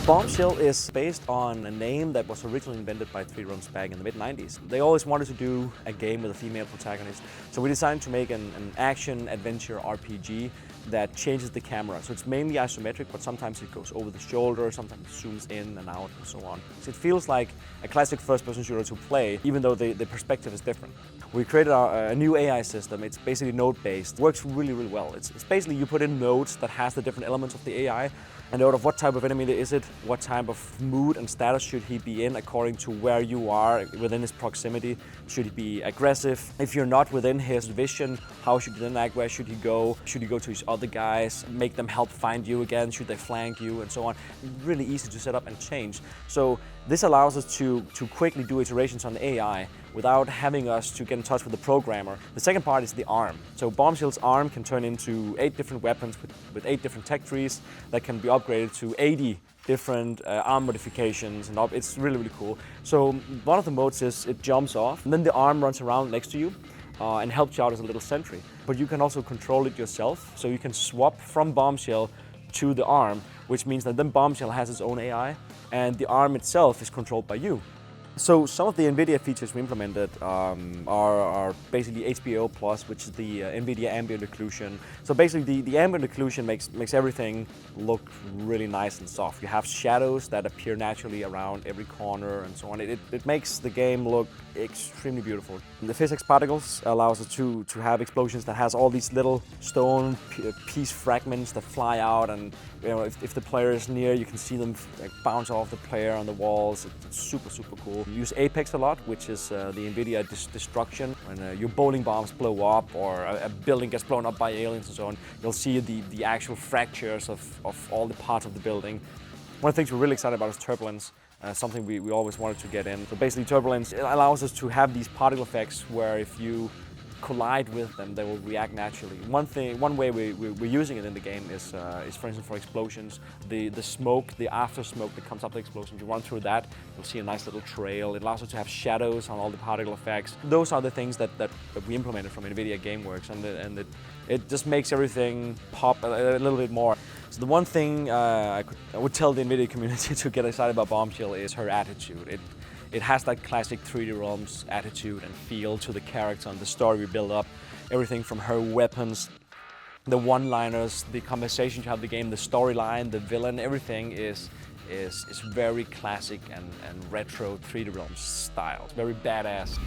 Bombshell is based on a name that was originally invented by 3D Realms back in the mid-90s. They always wanted to do a game with a female protagonist, so we decided to make an action-adventure RPG that changes the camera. So it's mainly isometric, but sometimes it goes over the shoulder, sometimes it zooms in and out, and so on. So it feels like a classic first-person shooter to play, even though the perspective is different. We created a new AI system. It's basically node-based. Works really, really well. It's basically you put in nodes that has the different elements of the AI, and out of what type of enemy is it, what type of mood and status should he be in according to where you are within his proximity. Should he be aggressive? If you're not within his vision, how should you then act? Where should he go? Should he go to his other guys? Make them help find you again? Should they flank you? And so on. Really easy to set up and change. So this allows us to quickly do iterations on the AI without having us to get in touch with the programmer. The second part is the arm. So Bombshell's arm can turn into 8 different weapons with 8 different tech trees that can be upgraded to 80 different arm modifications, and it's really, really cool. So one of the modes is it jumps off, and then the arm runs around next to you and helps you out as a little sentry. But you can also control it yourself, so you can swap from Bombshell to the arm, which means that then Bombshell has its own AI, and the arm itself is controlled by you. So some of the NVIDIA features we implemented are basically HBO+, which is the NVIDIA ambient occlusion. So basically the ambient occlusion makes everything look really nice and soft. You have shadows that appear naturally around every corner and so on. It makes the game look extremely beautiful. The physics particles allows us to have explosions that has all these little stone piece fragments that fly out, and if the player is near, you can see them like bounce off the player on the walls. It's super, super cool. We use Apex a lot, which is the NVIDIA destruction. When your bowling bombs blow up or a building gets blown up by aliens and so on, you'll see the actual fractures of all the parts of the building. One of the things we're really excited about is turbulence. Something we always wanted to get in. So basically turbulence, it allows us to have these particle effects where if you collide with them, they will react naturally. One way we're using it in the game is for instance for explosions. The smoke, the after smoke that comes up the explosion, you run through that, you'll see a nice little trail. It allows us to have shadows on all the particle effects. Those are the things that we implemented from NVIDIA GameWorks, and it just makes everything pop a little bit more. So the one thing I would tell the NVIDIA community to get excited about Bombshell is her attitude. It has that classic 3D Realms attitude and feel to the character and the story we build up. Everything from her weapons, the one-liners, the conversations you have in the game, the storyline, the villain, everything is very classic and retro 3D Realms style. It's very badass.